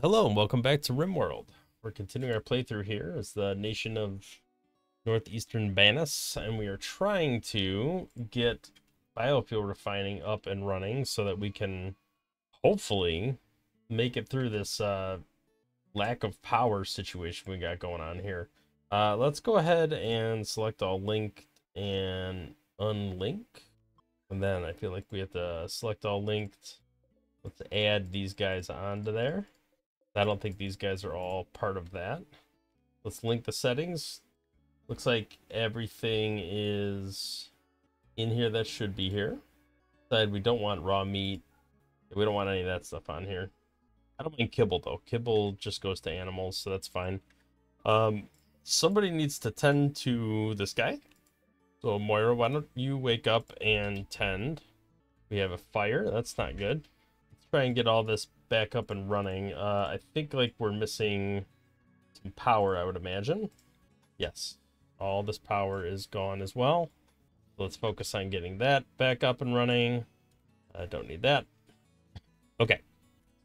Hello and welcome back to Rimworld. We're continuing our playthrough here as the nation of northeastern Banis, and we are trying to get biofuel refining up and running so that we can hopefully make it through this lack of power situation we got going on here. Let's go ahead and select all linked and unlink, and then I feel like we have to select all linked. Let's add these guys onto there. I don't think these guys are all part of that. Let's link the settings. Looks like everything is in here that should be here. We don't want raw meat. We don't want any of that stuff on here. I don't mind kibble though. Kibble just goes to animals, so that's fine. Somebody needs to tend to this guy. So Moira, why don't you wake up and tend? We have a fire. That's not good. Let's try and get all this back up and running. I think like we're missing some power, I would imagine. Yes, all this power is gone as well. Let's focus on getting that back up and running. I don't need that. Okay,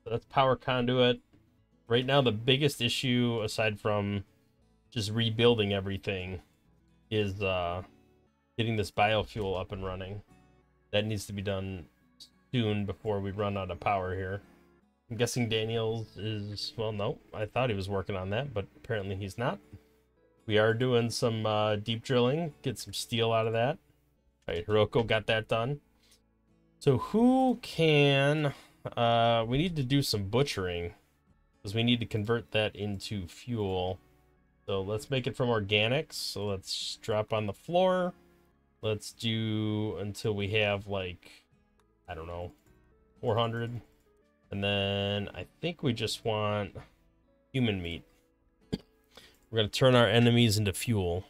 so that's power conduit. Right now, the biggest issue, aside from just rebuilding everything, is getting this biofuel up and running. That needs to be done soon before we run out of power here. I'm guessing Daniels is, well, no, I thought he was working on that, but apparently he's not. We are doing some deep drilling, get some steel out of that. All right, Hiroko got that done. So who can, we need to do some butchering, because we need to convert that into fuel. So let's make it from organics. So let's drop on the floor. Let's do until we have like, I don't know, 400. And then I think we just want human meat. We're going to turn our enemies into fuel.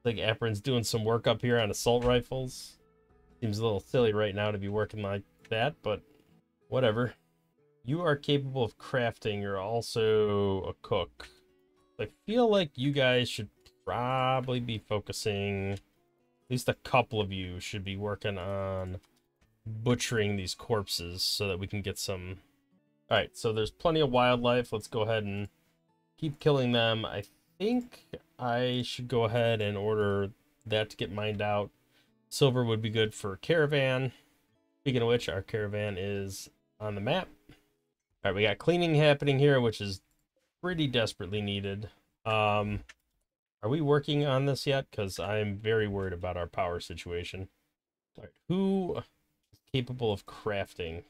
I think Apron's doing some work up here on assault rifles. Seems a little silly right now to be working like that, but whatever. You are capable of crafting. You're also a cook. I feel like you guys should probably be focusing, at least a couple of you should be working on butchering these corpses so that we can get some. All right, so there's plenty of wildlife. Let's go ahead and keep killing them. I think I should go ahead and order that to get mined out. Silver would be good for caravan. Speaking of which, our caravan is on the map. All right, we got cleaning happening here, which is pretty desperately needed. Are we working on this yet? Because I'm very worried about our power situation. All right, who is capable of crafting?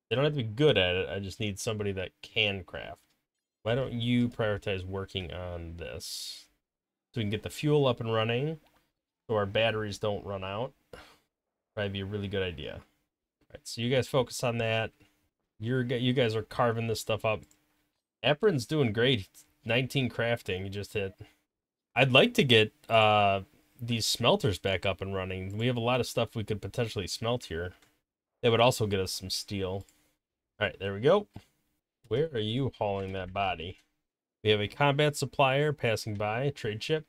They don't have to be good at it. I just need somebody that can craft. Why don't you prioritize working on this? So we can get the fuel up and running so our batteries don't run out. Probably be a really good idea. All right, so you guys focus on that. You guys are carving this stuff up. Apron's doing great. 19 crafting. He just hit. I'd like to get these smelters back up and running. We have a lot of stuff we could potentially smelt here. That would also get us some steel. All right, there we go. Where are you hauling that body? We have a combat supplier passing by, trade ship.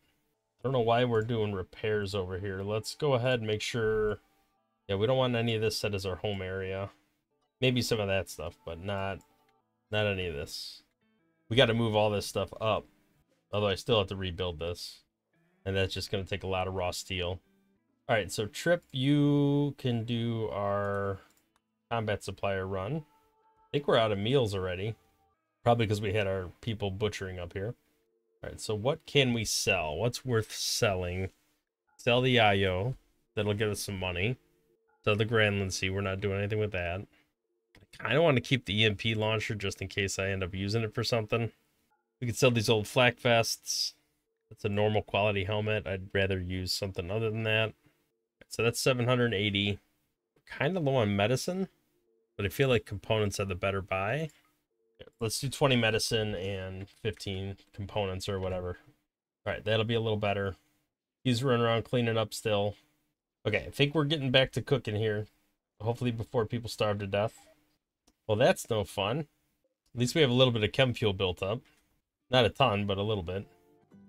I don't know why we're doing repairs over here. Let's go ahead and make sure. Yeah, we don't want any of this set as our home area. Maybe some of that stuff, but not any of this. We got to move all this stuff up. Although I still have to rebuild this. And that's just going to take a lot of raw steel. All right, so Trip, you can do our combat supplier run. I think we're out of meals already. Probably because we had our people butchering up here. All right, so what can we sell? What's worth selling? Sell the IO. That'll get us some money. Sell the Grandland Sea. We're not doing anything with that. I kind of want to keep the EMP launcher just in case I end up using it for something. We could sell these old flak vests. That's a normal quality helmet. I'd rather use something other than that. So that's 780. Kind of low on medicine, but I feel like components are the better buy. Let's do 20 medicine and 15 components or whatever. All right, that'll be a little better. He's running around cleaning up still. Okay, I think we're getting back to cooking here. Hopefully before people starve to death. Well, that's no fun. At least we have a little bit of chem fuel built up. Not a ton, but a little bit.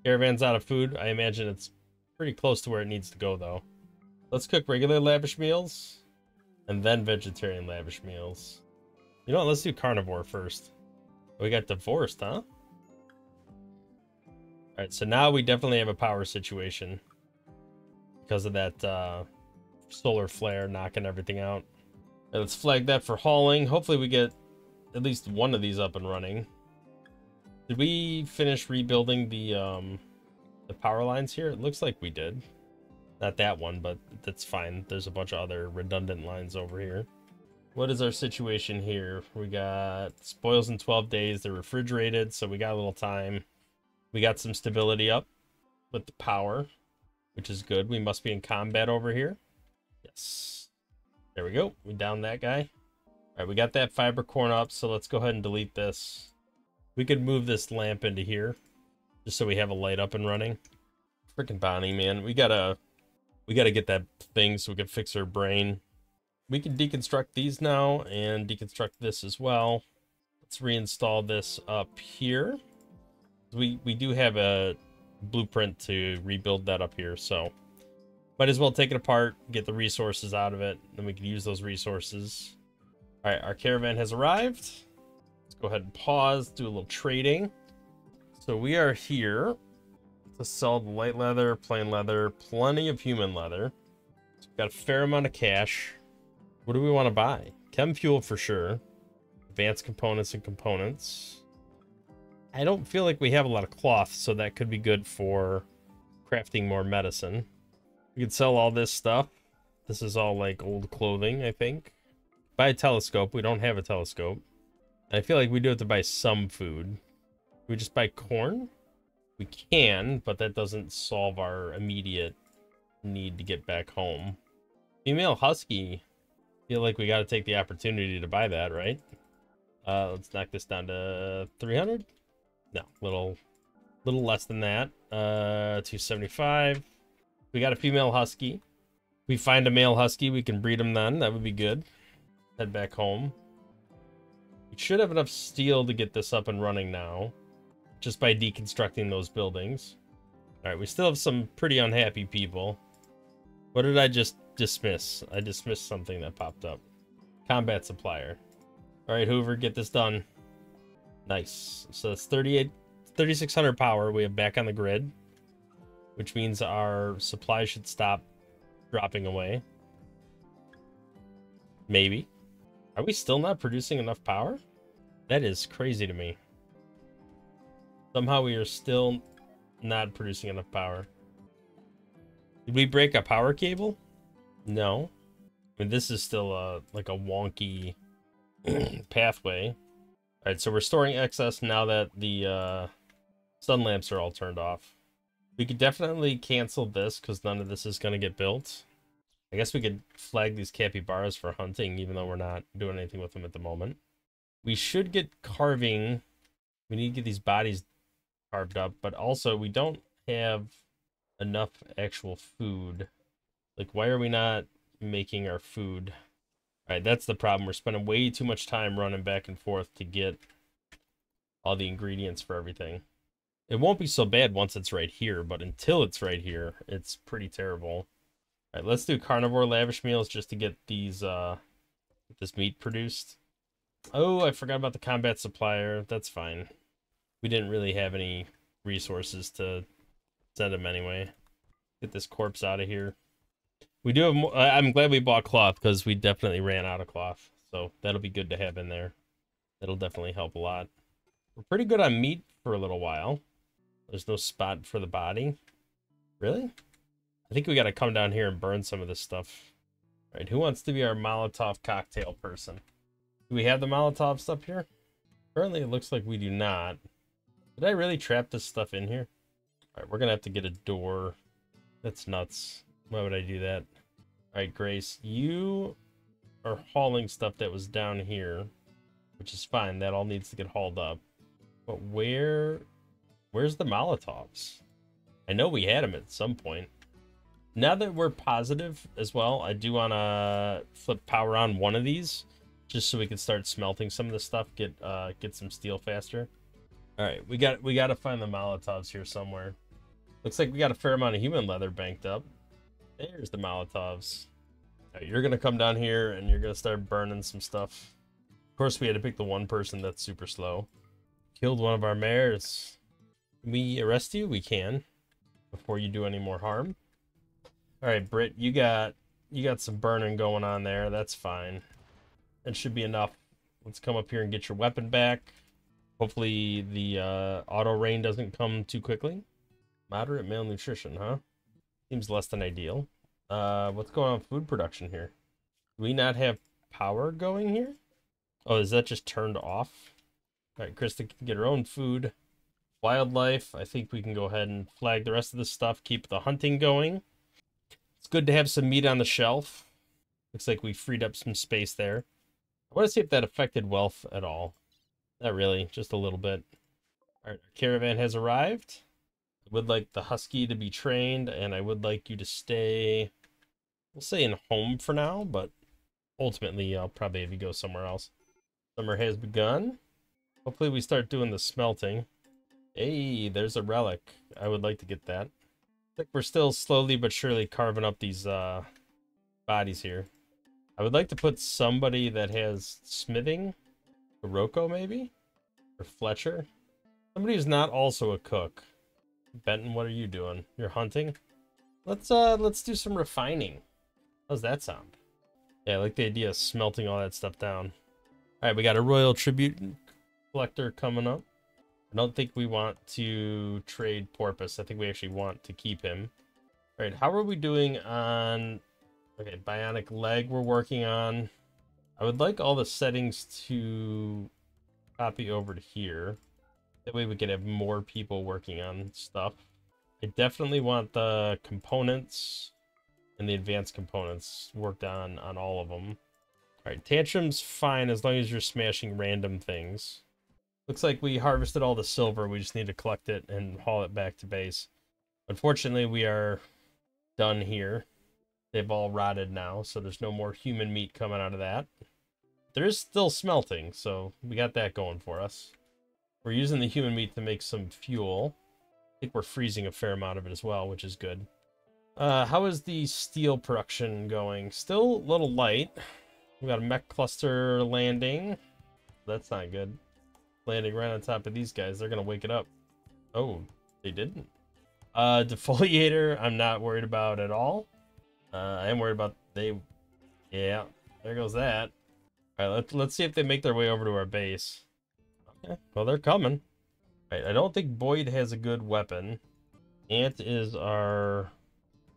Caravan's out of food. I imagine it's pretty close to where it needs to go, though. Let's cook regular lavish meals, and then vegetarian lavish meals. You know what? Let's do carnivore first. We got divorced, huh? Alright, so now we definitely have a power situation. Because of that solar flare knocking everything out. Right, let's flag that for hauling. Hopefully we get at least one of these up and running. Did we finish rebuilding the power lines here? It looks like we did. Not that one, but that's fine. There's a bunch of other redundant lines over here. What is our situation here? We got spoils in 12 days. They're refrigerated, so we got a little time. We got some stability up with the power, which is good. We must be in combat over here. Yes. There we go. We downed that guy. All right, we got that fiber corn up, so let's go ahead and delete this. We could move this lamp into here, just so we have a light up and running. Freaking Bonnie, man. We gotta get that thing so we can fix her brain. We can deconstruct these now and deconstruct this as well. Let's reinstall this up here. We do have a blueprint to rebuild that up here, so might as well take it apart, get the resources out of it, then we can use those resources. All right, our caravan has arrived. Let's go ahead and pause, do a little trading. So we are here to sell the light leather, plain leather, plenty of human leather. So we've got a fair amount of cash. What do we want to buy? Chem fuel for sure. Advanced components and components. I don't feel like we have a lot of cloth, so that could be good for crafting more medicine. We could sell all this stuff. This is all like old clothing, I think. Buy a telescope. We don't have a telescope. I feel like we do have to buy some food. We just buy corn? We can, but that doesn't solve our immediate need to get back home. Female husky. Feel like we got to take the opportunity to buy that, right? Let's knock this down to 300. No, little less than that. 275. We got a female husky. We find a male husky, we can breed him then. That would be good. Head back home. We should have enough steel to get this up and running now, just by deconstructing those buildings. All right, we still have some pretty unhappy people. What did I just dismiss? I dismissed something that popped up. Combat supplier. All right, Hoover, get this done. Nice. So it's 3,600 power we have back on the grid, which means our supply should stop dropping away. Maybe. Are we still not producing enough power? That is crazy to me. Somehow we are still not producing enough power. Did we break a power cable? No. I mean, this is still like a wonky pathway. All right, so we're storing excess now that the sun lamps are all turned off. We could definitely cancel this because none of this is going to get built. I guess we could flag these capybaras for hunting, even though we're not doing anything with them at the moment. We should get carving. We need to get these bodies carved up, but also we don't have enough actual food. Like, why are we not making our food? All right, that's the problem. We're spending way too much time running back and forth to get all the ingredients for everything. It won't be so bad once it's right here, but until it's right here, it's pretty terrible. All right, let's do carnivore lavish meals just to get these this meat produced. Oh, I forgot about the combat supplier. That's fine. We didn't really have any resources to send him anyway. Get this corpse out of here. We do have more. I'm glad we bought cloth because we definitely ran out of cloth. So that'll be good to have in there. That'll definitely help a lot. We're pretty good on meat for a little while. There's no spot for the body. Really? I think we got to come down here and burn some of this stuff. All right, who wants to be our Molotov cocktail person? Do we have the Molotovs up here? Currently, it looks like we do not. Did I really trap this stuff in here? All right, we're going to have to get a door. That's nuts. Why would I do that? All right, Grace, you are hauling stuff that was down here, which is fine. That all needs to get hauled up. But where's the Molotovs? I know we had them at some point. Now that we're positive as well, I do want to flip power on one of these, just so we can start smelting some of the stuff, get some steel faster. All right, we got to find the Molotovs here somewhere. Looks like we got a fair amount of human leather banked up. There's the Molotovs. All right, you're gonna come down here and you're gonna start burning some stuff. Of course, we had to pick the one person that's super slow. Killed one of our mares. Can we arrest you? We can. Before you do any more harm. Alright, Britt, you got some burning going on there. That's fine. That should be enough. Let's come up here and get your weapon back. Hopefully the auto rain doesn't come too quickly. Moderate malnutrition, huh? Seems less than ideal. What's going on with food production here? Do we not have power going here? Oh, is that just turned off? Alright, Krista can get her own food. Wildlife, I think we can go ahead and flag the rest of this stuff. Keep the hunting going. It's good to have some meat on the shelf. Looks like we freed up some space there. I want to see if that affected wealth at all. Not really, just a little bit. Alright, our caravan has arrived. I would like the husky to be trained, and I would like you to stay, we'll say in home for now, but ultimately I'll probably have you go somewhere else. Summer has begun. Hopefully we start doing the smelting. Hey, there's a relic. I would like to get that. I think we're still slowly but surely carving up these bodies here. I would like to put somebody that has smithing. Rocco, maybe? Or Fletcher? Somebody who's not also a cook. Benton, what are you doing? You're hunting? Let's do some refining. How's that sound? Yeah, I like the idea of smelting all that stuff down. Alright, we got a royal tribute collector coming up. I don't think we want to trade Porpoise. I think we actually want to keep him. Alright, how are we doing on... Okay, bionic leg we're working on. I would like all the settings to copy over to here. That way we can have more people working on stuff. I definitely want the components and the advanced components worked on all of them. Alright, Tantrum's fine as long as you're smashing random things. Looks like we harvested all the silver. We just need to collect it and haul it back to base. Unfortunately, we are done here. They've all rotted now, so there's no more human meat coming out of that. There is still smelting, so we got that going for us. We're using the human meat to make some fuel. I think we're freezing a fair amount of it as well, which is good. How is the steel production going? Still a little light. We got a mech cluster landing. That's not good. Landing right on top of these guys. They're going to wake it up. Oh, they didn't. Defoliator, I'm not worried about at all. I am worried about yeah, there goes that. All right, let's see if they make their way over to our base. Okay, well, they're coming. All right, I don't think Boyd has a good weapon. Ant is our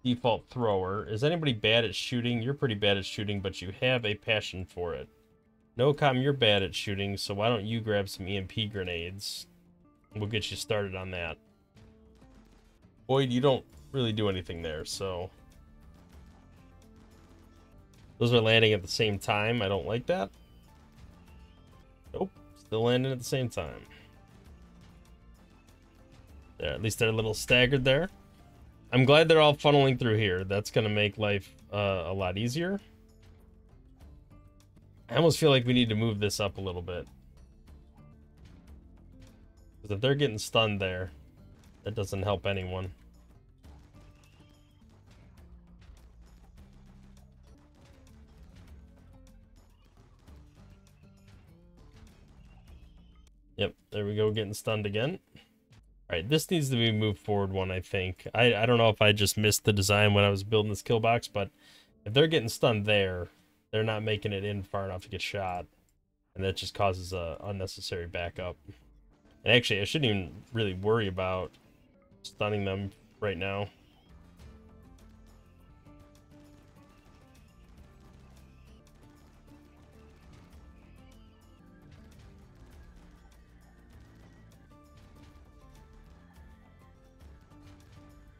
default thrower. Is anybody bad at shooting? You're pretty bad at shooting, but you have a passion for it. Nocom, you're bad at shooting, so why don't you grab some EMP grenades? We'll get you started on that. Boyd, you don't really do anything there, so... Those are landing at the same time. I don't like that. Nope. Still landing at the same time. There, at least they're a little staggered there. I'm glad they're all funneling through here. That's going to make life a lot easier. I almost feel like we need to move this up a little bit. Because if they're getting stunned there, that doesn't help anyone. Yep, there we go, getting stunned again. Alright, this needs to be moved forward one, I think. I don't know if I just missed the design when I was building this kill box, but if they're getting stunned there, they're not making it in far enough to get shot. And that just causes a unnecessary backup. And actually, I shouldn't even really worry about stunning them right now.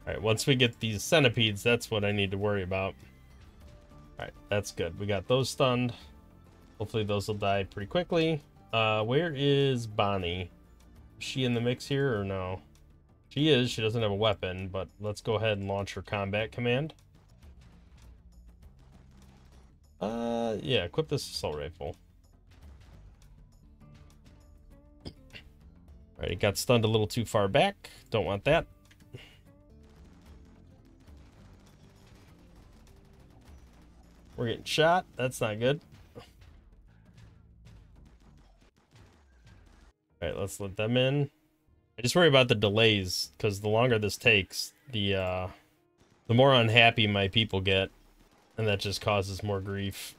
Alright, once we get these centipedes, that's what I need to worry about. Alright, that's good. We got those stunned. Hopefully those will die pretty quickly. Where is Bonnie? Is she in the mix here or no? She is. She doesn't have a weapon, but let's go ahead and launch her combat command. Yeah, equip this assault rifle. Alright, it got stunned a little too far back. Don't want that. We're getting shot. That's not good. All right, let's let them in. I just worry about the delays, because the longer this takes, the more unhappy my people get, and that just causes more grief.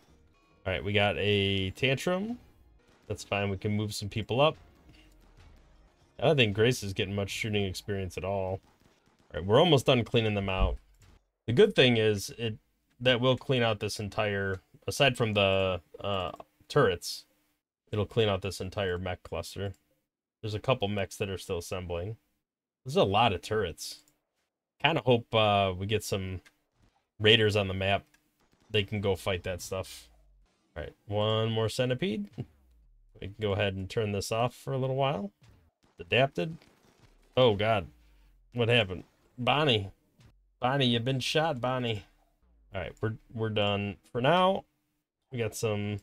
All right, we got a tantrum. That's fine. We can move some people up. I don't think Grace is getting much shooting experience at all. All right, we're almost done cleaning them out. The good thing is that will clean out this entire, aside from the turrets, it'll clean out this entire mech cluster. There's a couple mechs that are still assembling. There's a lot of turrets. Kind of hope we get some raiders on the map. They can go fight that stuff. All right, one more centipede. We can go ahead and turn this off for a little while. Adapted. Oh God, what happened? Bonnie, you've been shot, Bonnie. All right, we're done for now. We got some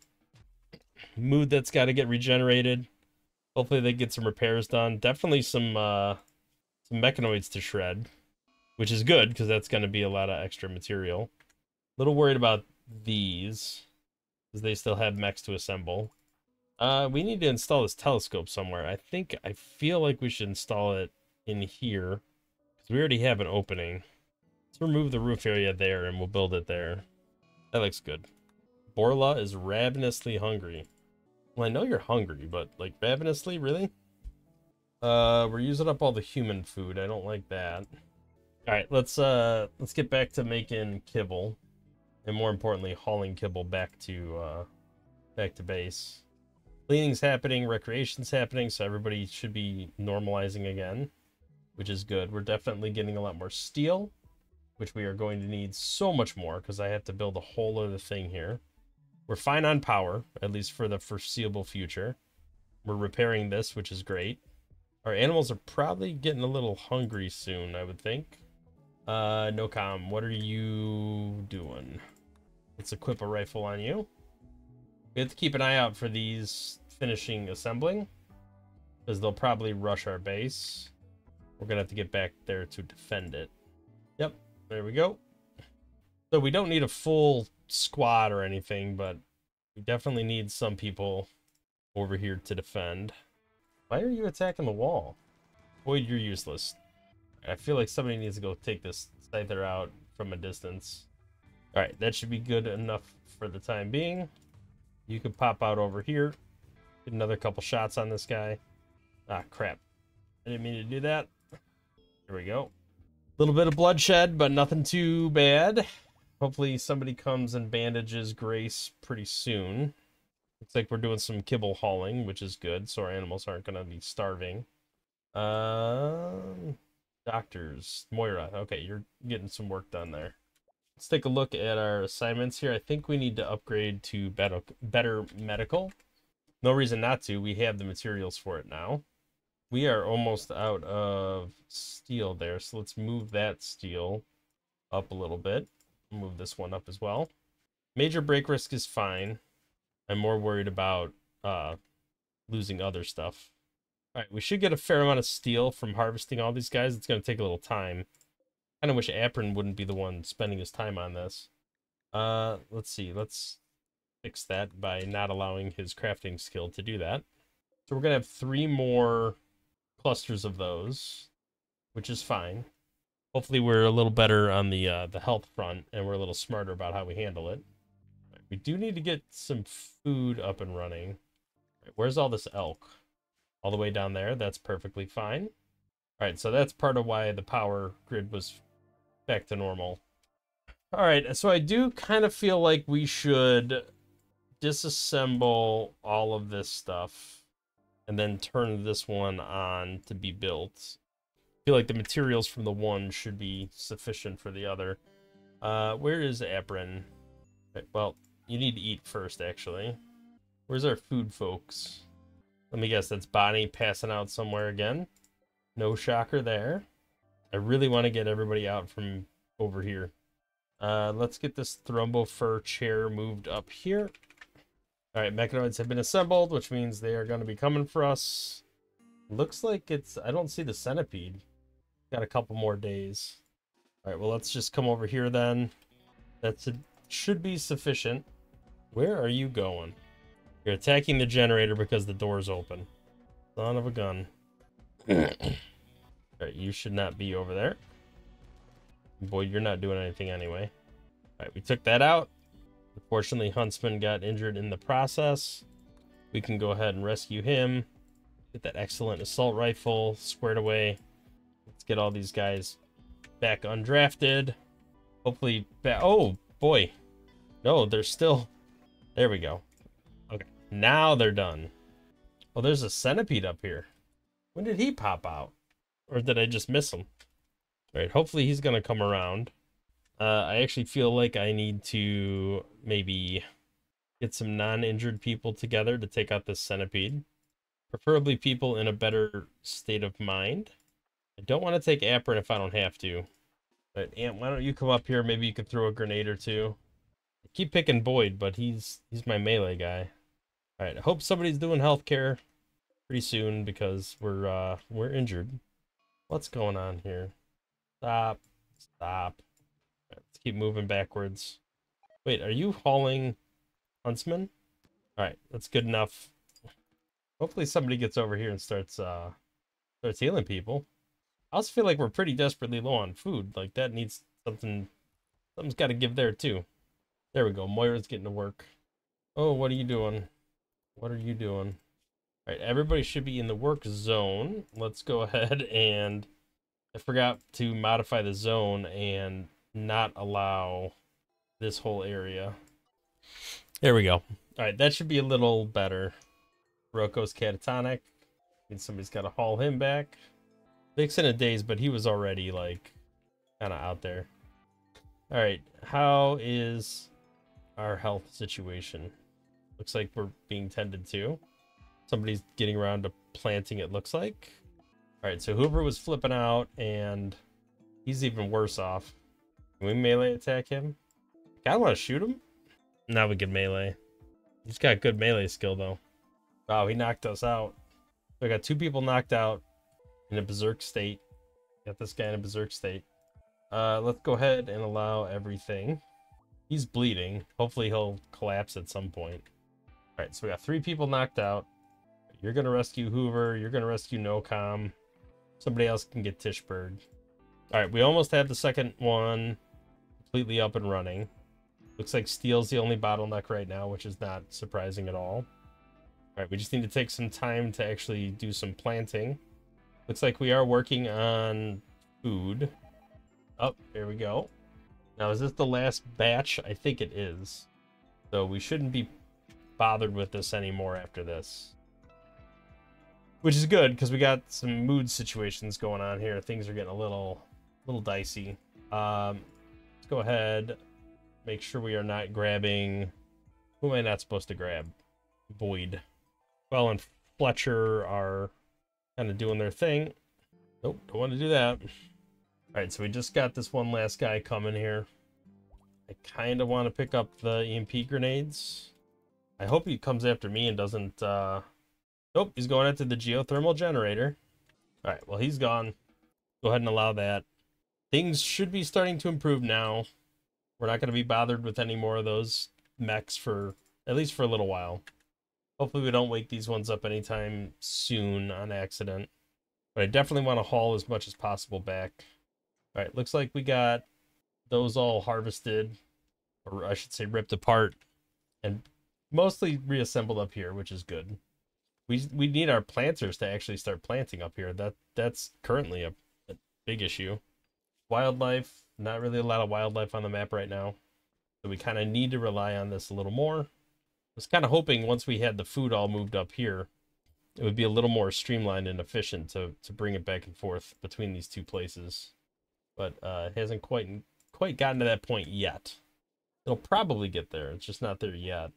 mood that's got to get regenerated. Hopefully they get some repairs done. Definitely some mechanoids to shred, which is good because that's going to be a lot of extra material. A little worried about these because they still have mechs to assemble. We need to install this telescope somewhere. I feel like we should install it in here because we already have an opening. Let's remove the roof area there and we'll build it there. That looks good. Borla is ravenously hungry. Well, I know you're hungry, but like ravenously, really? We're using up all the human food. I don't like that. All right, let's get back to making kibble, and more importantly, hauling kibble back to base. Cleaning's happening, recreation's happening, so everybody should be normalizing again, which is good. We're definitely getting a lot more steel, which we are going to need so much more because I have to build a whole other thing here. We're fine on power, at least for the foreseeable future. We're repairing this, which is great. Our animals are probably getting a little hungry soon, I would think. No com, what are you doing? Let's equip a rifle on you. We have to keep an eye out for these finishing assembling, because they'll probably rush our base. We're gonna have to get back there to defend it. Yep, there we go. So we don't need a full squad or anything, but we definitely need some people over here to defend. Why are you attacking the wall? Boyd, you're useless. I feel like somebody needs to go take this scyther out from a distance. All right, that should be good enough for the time being. You could pop out over here. Get another couple shots on this guy. Ah, crap. I didn't mean to do that. There we go. A little bit of bloodshed, but nothing too bad. Hopefully somebody comes and bandages Grace pretty soon. Looks like we're doing some kibble hauling, which is good, so our animals aren't going to be starving. Doctors. Moira. Okay, you're getting some work done there. Let's take a look at our assignments here. I think we need to upgrade to better medical. No reason not to. We have the materials for it now. We are almost out of steel there, so let's move that steel up a little bit. Move this one up as well. Major break risk is fine. I'm more worried about losing other stuff. All right, we should get a fair amount of steel from harvesting all these guys. It's going to take a little time. Kind of wish Apron wouldn't be the one spending his time on this. Let's see. Let's fix that by not allowing his crafting skill to do that. So we're going to have 3 more clusters of those, which is fine. Hopefully we're a little better on the health front, and we're a little smarter about how we handle it. We do need to get some food up and running. Where's all this elk? All the way down there. That's perfectly fine. All right, so that's part of why the power grid was back to normal. All right, so I do kind of feel like we should disassemble all of this stuff and then turn this one on to be built. I feel like the materials from the one should be sufficient for the other. Where is Apron? Okay, well, you need to eat first, actually. Where's our food, folks? Let me guess, that's Bonnie passing out somewhere again. No shocker there. I really want to get everybody out from over here. Let's get this Thrumbo fur chair moved up here. All right, mechanoids have been assembled, which means they are going to be coming for us. Looks like it's... I don't see the centipede. Got a couple more days. All right, well, let's just come over here then. That should be sufficient. Where are you going? You're attacking the generator because the door's open. Son of a gun. Alright, you should not be over there. Boy, you're not doing anything anyway. Alright, we took that out. Unfortunately, Huntsman got injured in the process. We can go ahead and rescue him. Get that excellent assault rifle squared away. Let's get all these guys back undrafted. Hopefully back. Oh, boy. No, they're still... There we go. Okay, now they're done. Oh, there's a centipede up here. When did he pop out? Or did I just miss him? All right, hopefully he's going to come around. I actually feel like I need to maybe get some non-injured people together to take out this centipede. Preferably people in a better state of mind. I don't want to take Apron if I don't have to. But Ant, why don't you come up here? Maybe you could throw a grenade or two. I keep picking Boyd, but he's my melee guy. All right, I hope somebody's doing healthcare pretty soon because we're injured. What's going on here? Stop. Stop. Right, let's keep moving backwards. Wait, are you hauling Huntsman? All right, that's good enough. Hopefully somebody gets over here and starts healing people. I also feel like we're pretty desperately low on food. Like that needs something's got to give there too. There we go. Moira's getting to work. Oh, what are you doing? What are you doing? All right, everybody should be in the work zone. Let's go ahead and I forgot to modify the zone and not allow this whole area. There we go. All right, that should be a little better. Rocco's catatonic. Means somebody's got to haul him back. Vic's in a daze, but he was already like kind of out there. All right, how is our health situation? Looks like we're being tended to. Somebody's getting around to planting, it looks like. All right, so Hoover was flipping out, and he's even worse off. Can we melee attack him? I want to shoot him. Now we can melee. He's got good melee skill, though. Wow, he knocked us out. So I got 2 people knocked out in a berserk state. Got this guy in a berserk state. Let's go ahead and allow everything. He's bleeding. Hopefully he'll collapse at some point. All right, so we got 3 people knocked out. You're going to rescue Hoover. You're going to rescue NoCom. Somebody else can get Tishbird. All right, we almost had the second one completely up and running. Looks like Steel's the only bottleneck right now, which is not surprising at all. All right, we just need to take some time to actually do some planting. Looks like we are working on food. Oh, there we go. Now, is this the last batch? I think it is. So we shouldn't be bothered with this anymore after this. Which is good, because we got some mood situations going on here. Things are getting a little dicey. Let's go ahead. Make sure we are not grabbing... Who am I not supposed to grab? Boyd. Well, and Fletcher are kind of doing their thing. Nope, don't want to do that. Alright, so we just got this one last guy coming here. I kind of want to pick up the EMP grenades. I hope he comes after me and doesn't... Nope, he's going after the geothermal generator. Alright, well, he's gone. Go ahead and allow that. Things should be starting to improve now. We're not going to be bothered with any more of those mechs for... at least for a little while. Hopefully we don't wake these ones up anytime soon on accident. But I definitely want to haul as much as possible back. Alright, looks like we got those all harvested. Or I should say ripped apart. And mostly reassembled up here, which is good. We need our planters to actually start planting up here. That's currently a big issue. Wildlife, not really a lot of wildlife on the map right now. So we kind of need to rely on this a little more. I was kind of hoping once we had the food all moved up here, it would be a little more streamlined and efficient to bring it back and forth between these 2 places. But it hasn't quite gotten to that point yet. It'll probably get there. It's just not there yet.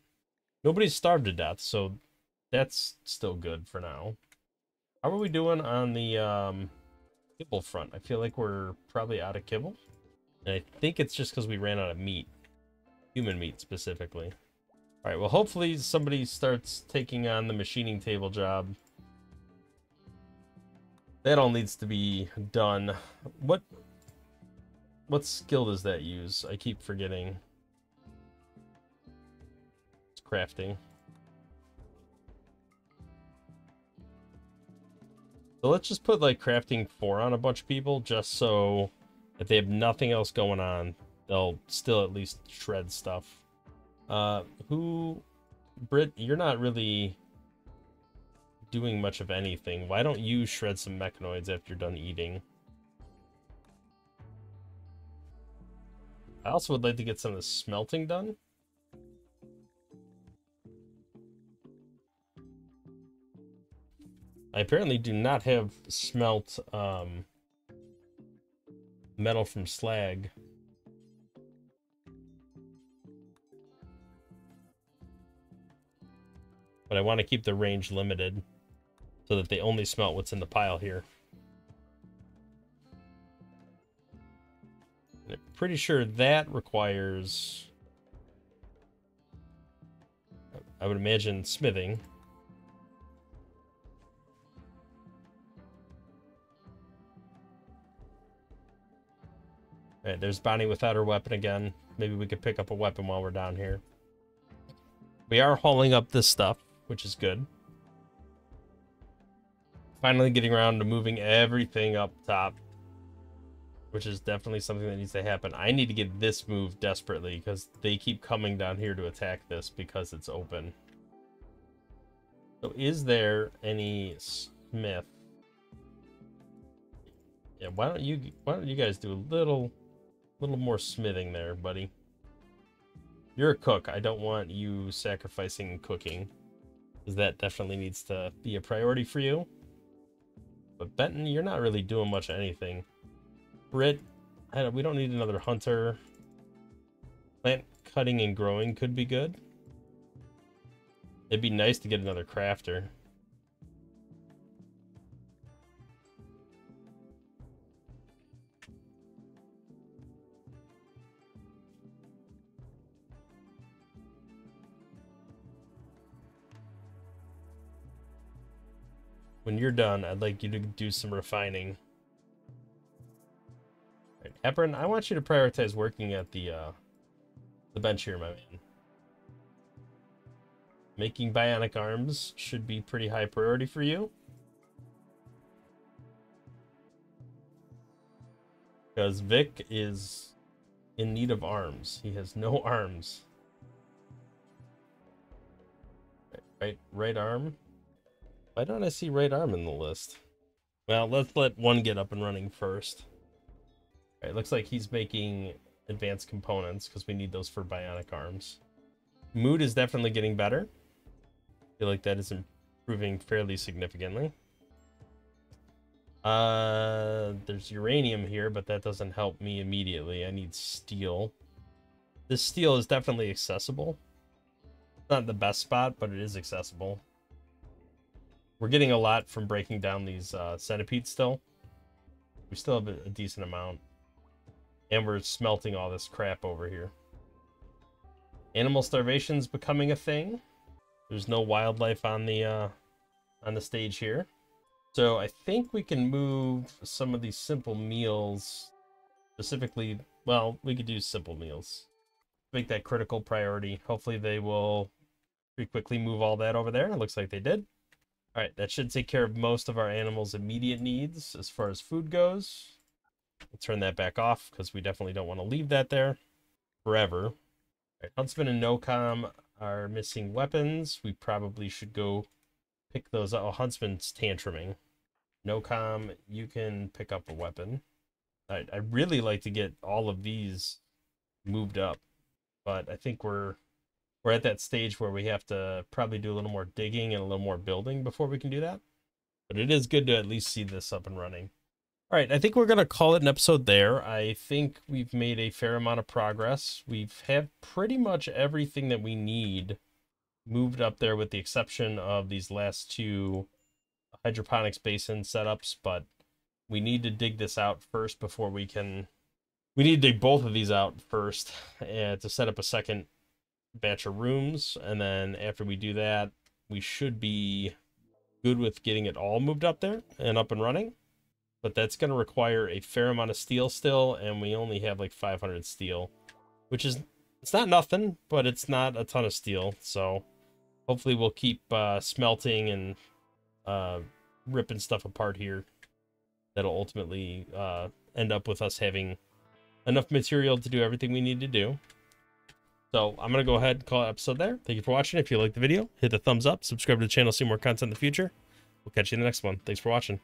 Nobody's starved to death, so that's still good for now. How are we doing on the kibble front? I feel like we're probably out of kibble. And I think it's just because we ran out of meat. Human meat, specifically. Alright, well, hopefully somebody starts taking on the machining table job. That all needs to be done. What skill does that use? I keep forgetting. It's crafting. So let's just put like crafting 4 on a bunch of people, just so if they have nothing else going on, they'll still at least shred stuff. Britt, you're not really doing much of anything. Why don't you shred some mechanoids after you're done eating? I also would like to get some of the smelting done. I apparently do not have smelt metal from slag. But I want to keep the range limited so that they only smelt what's in the pile here. And I'm pretty sure that requires, I would imagine, smithing. Alright, there's Bonnie without her weapon again. Maybe we could pick up a weapon while we're down here. We are hauling up this stuff, which is good. Finally getting around to moving everything up top, which is definitely something that needs to happen. I need to get this moved desperately because they keep coming down here to attack this because it's open. So is there any smith? Yeah, why don't you guys do a little more smithing there, buddy? You're a cook. I don't want you sacrificing cooking, because that definitely needs to be a priority for you. But Benton, you're not really doing much of anything. Britt, we don't need another hunter. Plant cutting and growing could be good. It'd be nice to get another crafter. When you're done, I'd like you to do some refining. Right, Hepburn, I want you to prioritize working at the bench here, my man. Making bionic arms should be pretty high priority for you. Because Vic is in need of arms. He has no arms. Right arm. Why don't I see right arm in the list? Well, let's let one get up and running first. All right, looks like he's making advanced components because we need those for bionic arms. Mood is definitely getting better. I feel like that is improving fairly significantly. There's uranium here, but that doesn't help me immediately. I need steel. This steel is definitely accessible. Not the best spot, but it is accessible. We're getting a lot from breaking down these centipedes still. We still have a decent amount. And we're smelting all this crap over here. Animal starvation's becoming a thing. There's no wildlife on the stage here. So I think we can move some of these simple meals. Specifically, well, we could do simple meals. Make that critical priority. Hopefully they will pretty quickly move all that over there. It looks like they did. All right, that should take care of most of our animals' immediate needs as far as food goes. We'll turn that back off because we definitely don't want to leave that there forever. All right, Huntsman and NoCom are missing weapons. We probably should go pick those up. Oh, Huntsman's tantruming. NoCom, you can pick up a weapon. I'd really like to get all of these moved up, but I think we're at that stage where we have to probably do a little more digging and a little more building before we can do that. But it is good to at least see this up and running. All right, I think we're going to call it an episode there. I think we've made a fair amount of progress. We've had pretty much everything that we need moved up there with the exception of these last 2 hydroponics basin setups, but we need to dig this out first before we can... We need to dig both of these out first to set up a second batch of rooms, and then after we do that, we should be good with getting it all moved up there and up and running. But that's going to require a fair amount of steel still, and we only have like 500 steel, which is, it's not nothing, but it's not a ton of steel. So hopefully we'll keep smelting and ripping stuff apart here that'll ultimately end up with us having enough material to do everything we need to do. So I'm going to go ahead and call it episode there. Thank you for watching. If you liked the video, hit the thumbs up, subscribe to the channel, see more content in the future. We'll catch you in the next one. Thanks for watching.